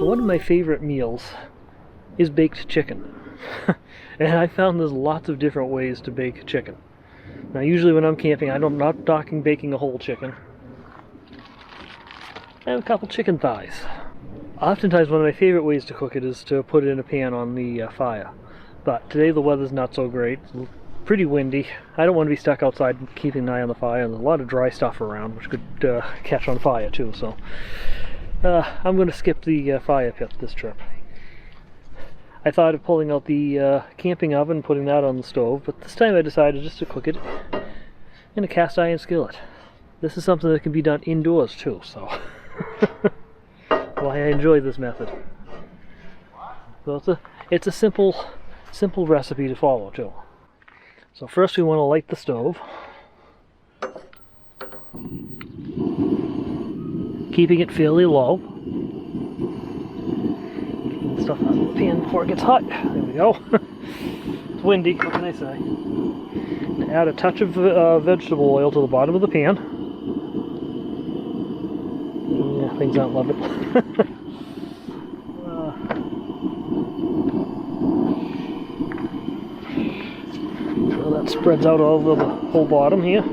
So one of my favorite meals is baked chicken. And I found there's lots of different ways to bake chicken. Now usually when I'm camping, I'm not talking baking a whole chicken. I have a couple chicken thighs. Oftentimes one of my favorite ways to cook it is to put it in a pan on the fire. But today the weather's not so great. It's pretty windy. I don't want to be stuck outside keeping an eye on the fire, and there's a lot of dry stuff around which could catch on fire too. So I'm going to skip the fire pit this trip. I thought of pulling out the camping oven and putting that on the stove, but this time I decided just to cook it in a cast iron skillet. This is something that can be done indoors too, so why I enjoy this method. So it's a simple recipe to follow too. So first we want to light the stove, keeping it fairly low. Get the stuff out of the pan before it gets hot. There we go. It's windy, what can I say? And add a touch of vegetable oil to the bottom of the pan. Yeah, things aren't loving. So that spreads out over the whole bottom here.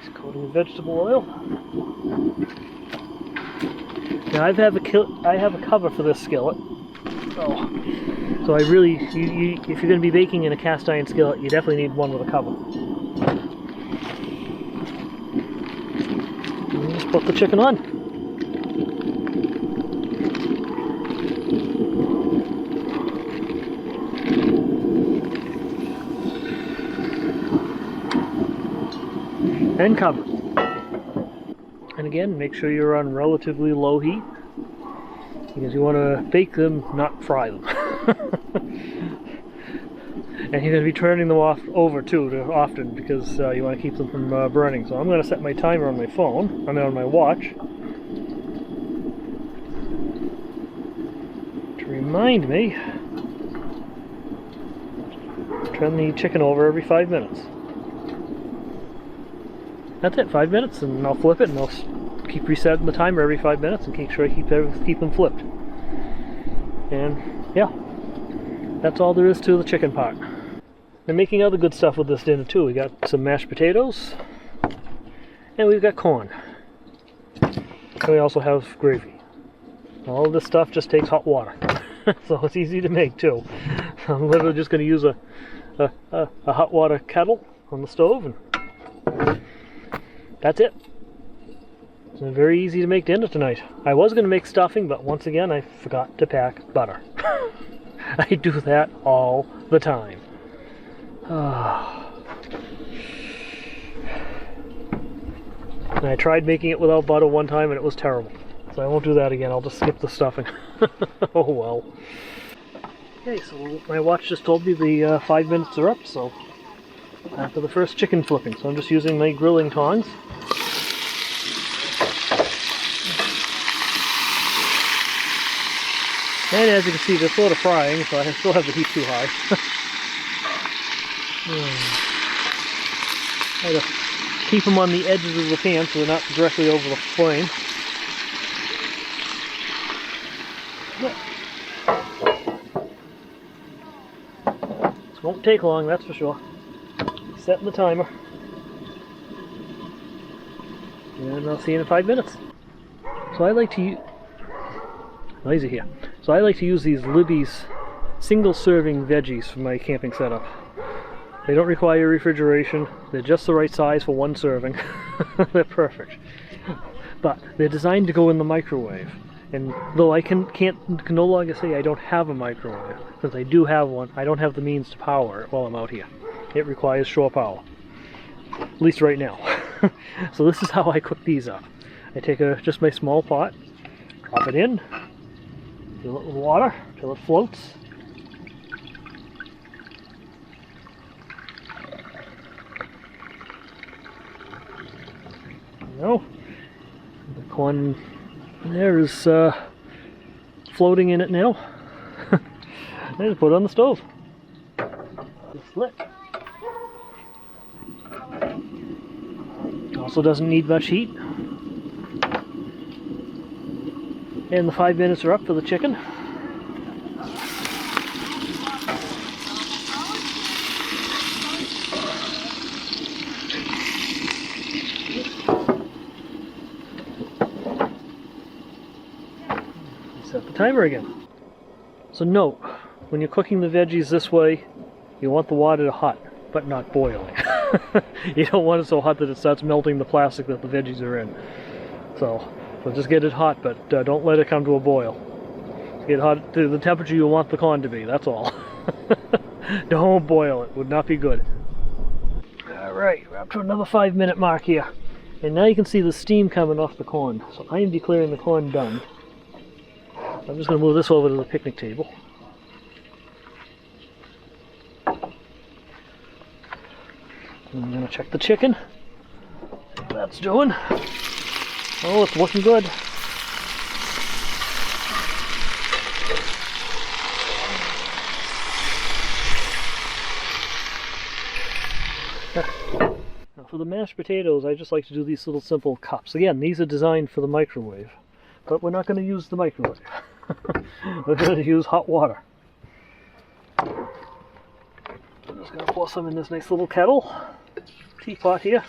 Just coating the vegetable oil. Now I have a cover for this skillet. So I really, if you're going to be baking in a cast iron skillet, you definitely need one with a cover. And just put the chicken on. And cover. And again, make sure you're on relatively low heat, because you want to bake them, not fry them. And you're going to be turning them over too often, because you want to keep them from burning. So I'm going to set my timer on my phone, on my watch, to remind me to turn the chicken over every 5 minutes. That's it, 5 minutes, and I'll flip it, and I'll keep resetting the timer every 5 minutes and make sure I keep them flipped. And yeah, that's all there is to the chicken part. And making other good stuff with this dinner too. We got some mashed potatoes, and we've got corn. And we also have gravy. All of this stuff just takes hot water, so it's easy to make too. I'm literally just going to use a hot water kettle on the stove, and that's it. It's very easy to make dinner tonight. I was going to make stuffing, but once again I forgot to pack butter. I do that all the time. And I tried making it without butter one time and it was terrible. So I won't do that again. I'll just skip the stuffing. Oh well. Okay, so my watch just told me the 5 minutes are up, so after the first chicken flipping. So I'm just using my grilling tongs. And as you can see, they're sort of frying, so I still have the heat too high. Try to keep them on the edges of the pan so they're not directly over the flame. This won't take long, that's for sure. Setting the timer. And I'll see you in 5 minutes. So I like to use... Noisy here. So I like to use these Libby's single-serving veggies for my camping setup. They don't require refrigeration. They're just the right size for one serving. They're perfect. But they're designed to go in the microwave. And though I can no longer say I don't have a microwave, since I do have one, I don't have the means to power it while I'm out here. It requires shore power. At least right now. So this is how I cook these up. I take just my small pot, drop it in, fill it with water till it floats. You know, the corn there is floating in it now. And just put it on the stove. Just slit. Also doesn't need much heat. And the 5 minutes are up for the chicken. Set the timer again. So note, when you're cooking the veggies this way, you want the water to hot, but not boiling. You don't want it so hot that it starts melting the plastic that the veggies are in. So just get it hot, but don't let it come to a boil. Get hot to the temperature you want the corn to be, that's all. Don't boil it, would not be good. Alright, we're up to another 5-minute mark here. And now you can see the steam coming off the corn. So I am declaring the corn done. I'm just going to move this over to the picnic table. I'm going to check the chicken. See what that's doing. Oh, it's looking good. Now for the mashed potatoes, I just like to do these little simple cups. Again, these are designed for the microwave, but we're not going to use the microwave. We're going to use hot water. I'm just going to pour some in this nice little kettle. Teapot here.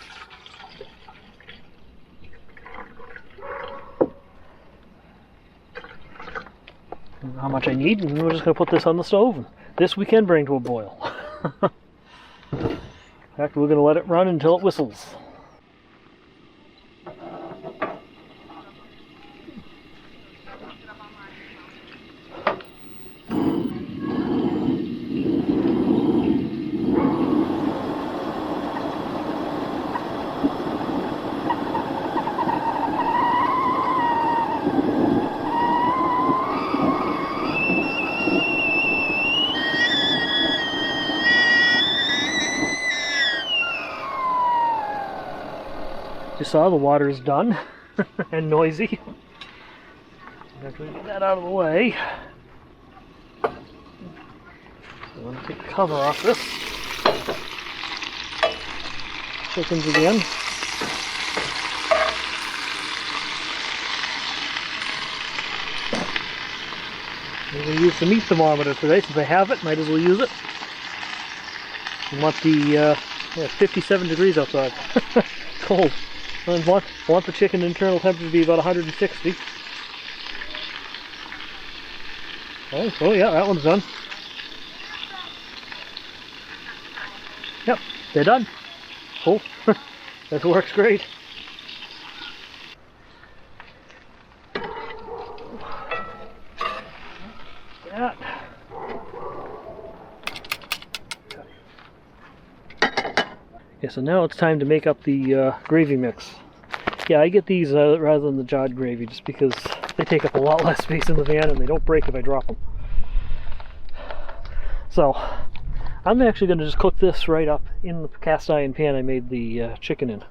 I don't know how much I need, and we're just going to put this on the stove. This we can bring to a boil. In fact, we're going to let it run until it whistles. You saw the water is done and noisy. I'm going to get that out of the way. So I'm going to take the cover off this. Chickens again. I'm going to use the meat thermometer today since I have it. Might as well use it. I want the 57 degrees outside. Cold. I want the chicken internal temperature to be about 160. Oh yeah, that one's done. Yep, they're done. Cool. That works great. That. Okay, so now it's time to make up the gravy mix. Yeah, I get these rather than the jarred gravy just because they take up a lot less space in the van and they don't break if I drop them. So, I'm actually going to just cook this right up in the cast iron pan I made the chicken in,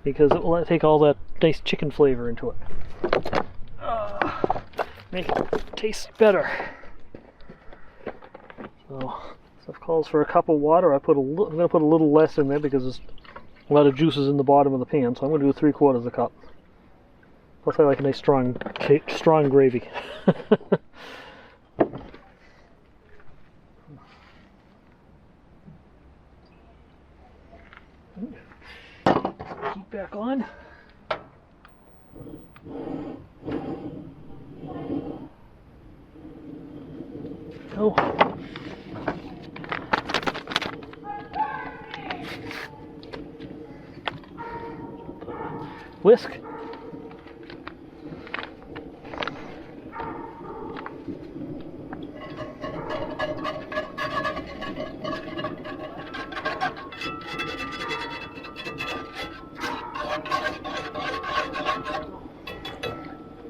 because it will take all that nice chicken flavor into it. Make it taste better. So, stuff calls for a cup of water. I'm going to put a little less in there because there's a lot of juices in the bottom of the pan, so I'm going to do 3/4 a cup. Plus I like a nice strong gravy. Heat back on. Go. Whisk.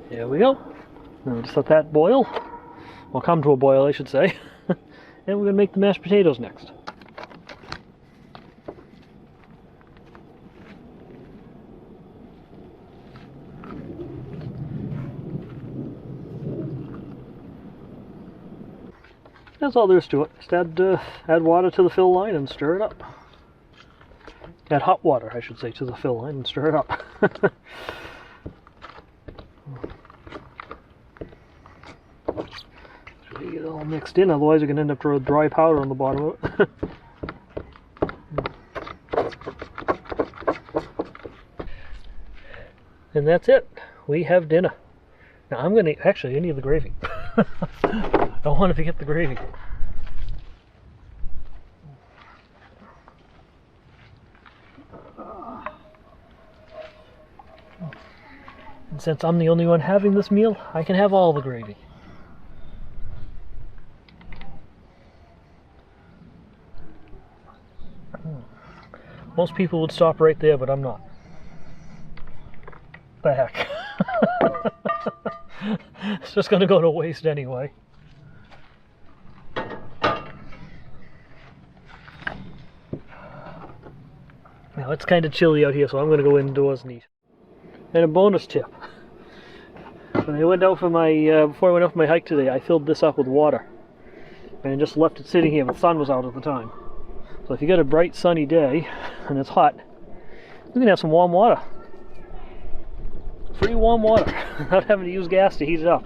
There we go. Now we'll just let that boil. Well, come to a boil, I should say. And we're going to make the mashed potatoes next. that's all there is to it. Just add water to the fill line and stir it up. Add hot water, I should say, to the fill line and stir it up. So you get it all mixed in, otherwise you're going to end up with dry powder on the bottom of it. And that's it. We have dinner. Now I'm going to, actually I need the gravy. I don't want to forget the gravy. And since I'm the only one having this meal, I can have all the gravy. Most people would stop right there, but I'm not. The heck. It's just going to go to waste anyway. Now it's kind of chilly out here, so I'm going to go indoors and eat. And a bonus tip. When I went out for my, before I went out for my hike today, I filled this up with water. And just left it sitting here, the sun was out at the time. So if you got a bright sunny day, and it's hot, you can have some warm water. Free warm water, without having to use gas to heat it up.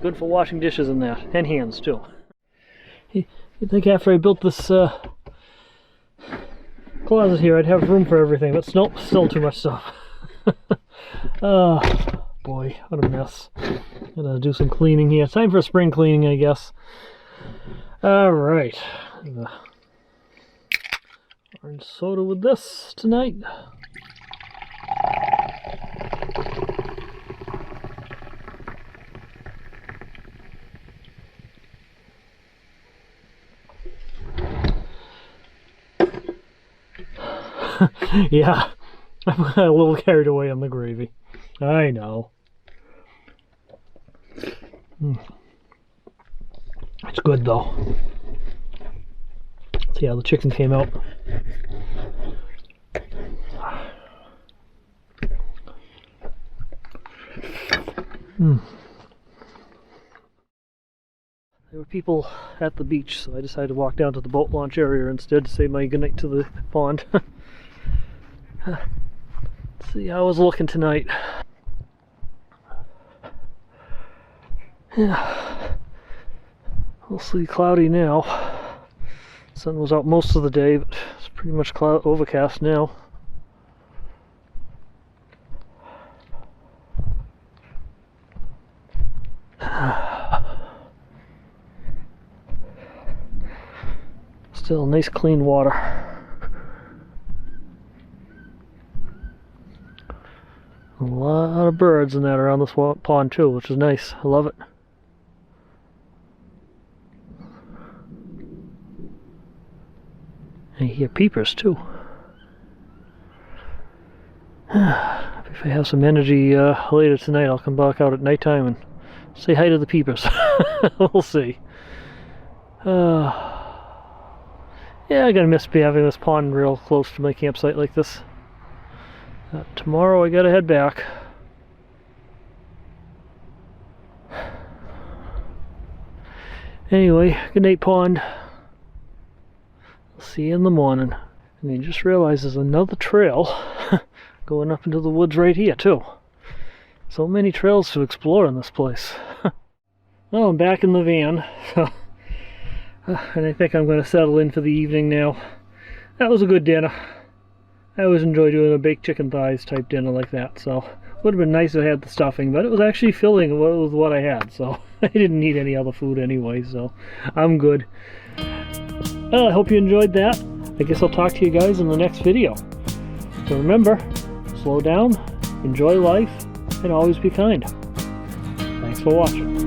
Good for washing dishes and that, and hands too. You'd think after I built this closet here I'd have room for everything, but nope, still too much stuff. Oh boy, what a mess. Gotta do some cleaning here. Time for spring cleaning, I guess. Alright. Orange soda with this tonight. Yeah, I got a little carried away on the gravy. I know. It's good though. See how the chicken came out. There were people at the beach, so I decided to walk down to the boat launch area instead to say my goodnight to the pond. Let's see how I was looking tonight. Yeah, mostly cloudy now. Sun was out most of the day, but it's pretty much overcast now. Still nice clean water. A lot of birds in that around this pond too, which is nice. I love it. And you hear peepers too. If I have some energy later tonight, I'll come back out at nighttime and say hi to the peepers. We'll see. Yeah, I'm gonna miss having this pond real close to my campsite like this. Tomorrow I gotta head back. Anyway, good night, pond. I'll see you in the morning. And you just realize there's another trail going up into the woods right here too. So many trails to explore in this place. Well, I'm back in the van. And I think I'm going to settle in for the evening now. That was a good dinner. I always enjoy doing a baked chicken thighs type dinner like that, so would have been nice if I had the stuffing, but it was actually filling with what I had, so I didn't need any other food anyway, so I'm good. Well, I hope you enjoyed that. I guess I'll talk to you guys in the next video. So remember, slow down, enjoy life, and always be kind. Thanks for watching.